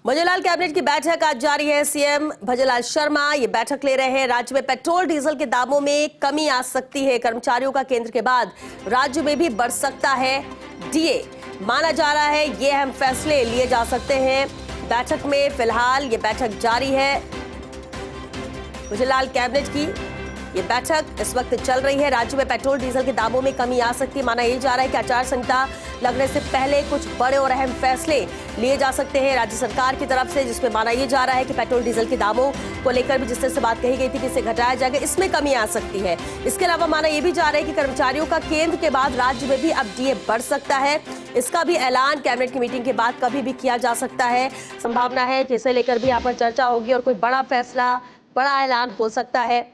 Bhajanlal cabinet की बैठक आज जारी है। सीएम भजनलाल शर्मा ये बैठक ले रहे हैं। राज्य में पेट्रोल डीजल के दामों में कमी आ सकती है। कर्मचारियों का केंद्र के बाद राज्य में भी बढ़ सकता है डीए, माना जा रहा है ये अहम फैसले लिए जा सकते हैं बैठक में। फिलहाल ये बैठक जारी है। भजनलाल कैबिनेट की ये बैठक इस वक्त चल रही है। राज्य में पेट्रोल डीजल के दामों में कमी आ सकती है। माना यह जा रहा है कि आचार संहिता लगने से पहले कुछ बड़े और अहम फैसले लिए जा सकते हैं राज्य सरकार की तरफ से, जिसमें माना यह जा रहा है कि पेट्रोल डीजल के दामों को लेकर भी जिस तरह से बात कही गई थी कि इसे घटाया जाएगा, इसमें कमी आ सकती है। इसके अलावा माना यह भी जा रहा है कि कर्मचारियों का केंद्र के बाद राज्य में भी अब डीए बढ़ सकता है। इसका भी ऐलान कैबिनेट की मीटिंग के बाद कभी भी किया जा सकता है। संभावना है कि इसे लेकर भी यहाँ पर चर्चा होगी और कोई बड़ा फैसला, बड़ा ऐलान हो सकता है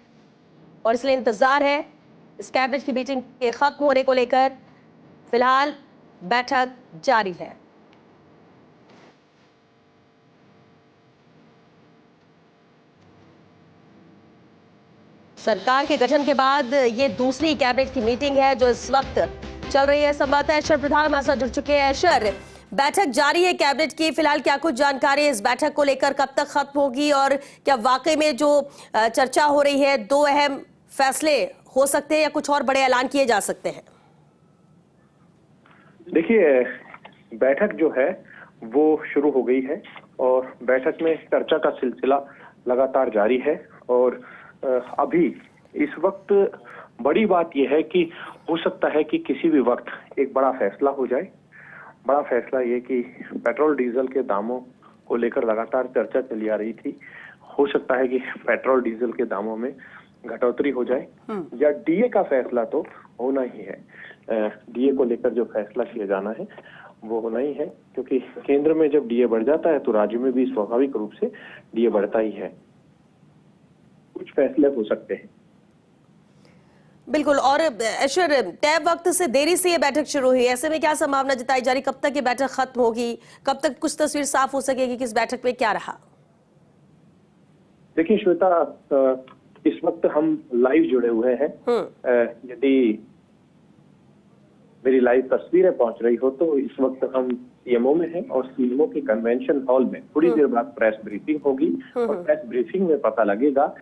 और इसलिए इंतजार है इस कैबिनेट की मीटिंग के खत्म होने को लेकर। फिलहाल बैठक जारी है। सरकार के गठन के बाद ये दूसरी कैबिनेट की मीटिंग है जो इस वक्त चल रही है। संवाददाता ऐशर प्रधान हमारे साथ जुड़ चुके हैं। ऐशर, बैठक जारी है कैबिनेट की, फिलहाल क्या कुछ जानकारी इस बैठक को लेकर, कब तक खत्म होगी और क्या वाकई में जो चर्चा हो रही है दो अहम फैसले हो सकते हैं या कुछ और बड़े ऐलान किए जा सकते हैं? देखिए, बैठक जो है वो शुरू हो गई है और बैठक में चर्चा का सिलसिला लगातार जारी है। और अभी इस वक्त बड़ी बात यह है कि हो सकता है कि किसी भी वक्त एक बड़ा फैसला हो जाए। बड़ा फैसला ये कि पेट्रोल डीजल के दामों को लेकर लगातार चर्चा चली आ रही थी। हो सकता है कि पेट्रोल डीजल के दामों में घटोतरी हो जाए या डीए का फैसला तो होना ही है। डीए को लेकर जो फैसला किया जाना है वो होना ही है, क्योंकि केंद्र में जब डीए बढ़ जाता है तो राज्य में भी स्वाभाविक रूप से डीए बढ़ता ही है। कुछ फैसले हो सकते हैं। बिल्कुल। और ऐशर, तय वक्त से देरी से ये बैठक शुरू हुई, ऐसे में क्या संभावना जताई जा रही, कब तक ये बैठक खत्म होगी, कब तक कुछ तस्वीर साफ हो सकेगी कि इस बैठक में क्या रहा? देखिए श्वेता, इस वक्त हम लाइव जुड़े हुए हैं। यदि मेरी लाइव तस्वीरें पहुंच रही हो तो इस वक्त हम सीएमओ में हैं और सीएमओ के कन्वेंशन हॉल में थोड़ी देर बाद प्रेस ब्रीफिंग होगी और प्रेस ब्रीफिंग में पता लगेगा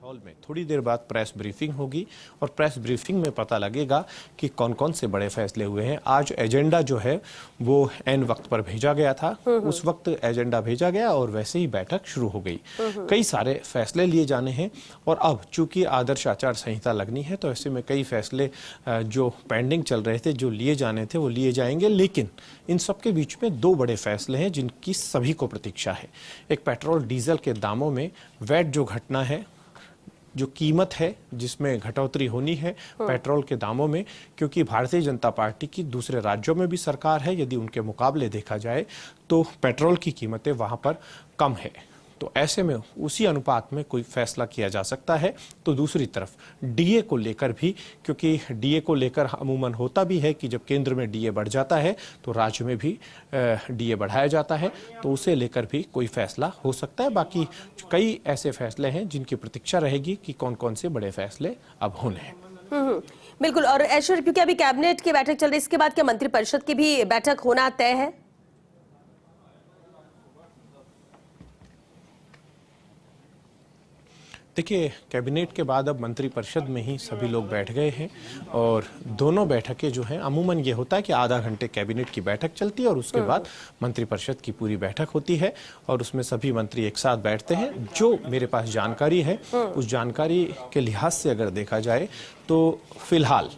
हॉल में थोड़ी देर बाद प्रेस ब्रीफिंग होगी और प्रेस ब्रीफिंग में पता लगेगा कि कौन कौन से बड़े फैसले हुए हैं। आज एजेंडा जो है वो एन वक्त पर भेजा गया था, उस वक्त एजेंडा भेजा गया और वैसे ही बैठक शुरू हो गई। कई सारे फैसले लिए जाने हैं और अब चूंकि आदर्श आचार संहिता लगनी है तो ऐसे में कई फैसले जो पेंडिंग चल रहे थे, जो लिए जाने थे वो लिए जाएंगे। लेकिन इन सब के बीच में दो बड़े फैसले हैं जिनकी सभी को प्रतीक्षा है। एक, पेट्रोल डीजल के दामों में वैट जो घटना है, जो कीमत है जिसमें घटोतरी होनी है पेट्रोल के दामों में, क्योंकि भारतीय जनता पार्टी की दूसरे राज्यों में भी सरकार है। यदि उनके मुकाबले देखा जाए तो पेट्रोल की कीमतें वहां पर कम है, तो ऐसे में उसी अनुपात में कोई फैसला किया जा सकता है। तो दूसरी तरफ डीए को लेकर भी, क्योंकि डीए को लेकर अमूमन होता भी है कि जब केंद्र में डीए बढ़ जाता है तो राज्य में भी डीए बढ़ाया जाता है, तो उसे लेकर भी कोई फैसला हो सकता है। बाकी कई ऐसे फैसले हैं जिनकी प्रतीक्षा रहेगी कि कौन कौन से बड़े फैसले अब होने हैं। बिल्कुल। और ऐशर, क्योंकि अभी कैबिनेट की बैठक चल रही है, इसके बाद क्या मंत्रिपरिषद की भी बैठक होना तय है? देखिए, कैबिनेट के बाद अब मंत्रिपरिषद में ही सभी लोग बैठ गए हैं और दोनों बैठकें जो हैं, अमूमन ये होता है कि आधा घंटे कैबिनेट की बैठक चलती है और उसके बाद मंत्रिपरिषद की पूरी बैठक होती है और उसमें सभी मंत्री एक साथ बैठते हैं। जो मेरे पास जानकारी है उस जानकारी के लिहाज से अगर देखा जाए तो फिलहाल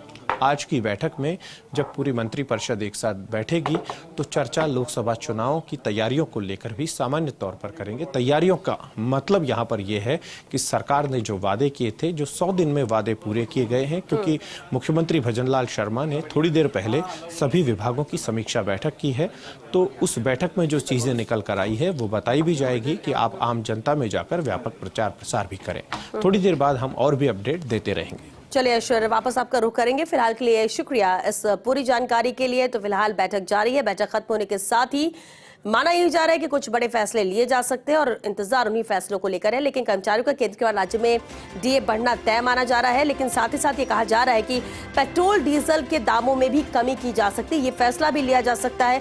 आज की बैठक में जब पूरी मंत्रिपरिषद एक साथ बैठेगी तो चर्चा लोकसभा चुनाव की तैयारियों को लेकर भी सामान्य तौर पर करेंगे। तैयारियों का मतलब यहाँ पर यह है कि सरकार ने जो वादे किए थे, जो 100 दिन में वादे पूरे किए गए हैं, क्योंकि मुख्यमंत्री भजनलाल शर्मा ने थोड़ी देर पहले सभी विभागों की समीक्षा बैठक की है, तो उस बैठक में जो चीजें निकल कर आई है वो बताई भी जाएगी कि आप आम जनता में जाकर व्यापक प्रचार प्रसार भी करें। थोड़ी देर बाद हम और भी अपडेट देते रहेंगे। चलिए ऐशर, वापस आपका रुख करेंगे। फिलहाल के लिए शुक्रिया इस पूरी जानकारी के लिए। तो फिलहाल बैठक जारी है। बैठक खत्म होने के साथ ही माना यह जा रहा है कि कुछ बड़े फैसले लिए जा सकते हैं और इंतजार उन्हीं फैसलों को लेकर है। लेकिन कर्मचारियों का केंद्र के बाद राज्य में डीए बढ़ना तय माना जा रहा है। लेकिन साथ ही साथ ये कहा जा रहा है कि पेट्रोल डीजल के दामों में भी कमी की जा सकती है। ये फैसला भी लिया जा सकता है।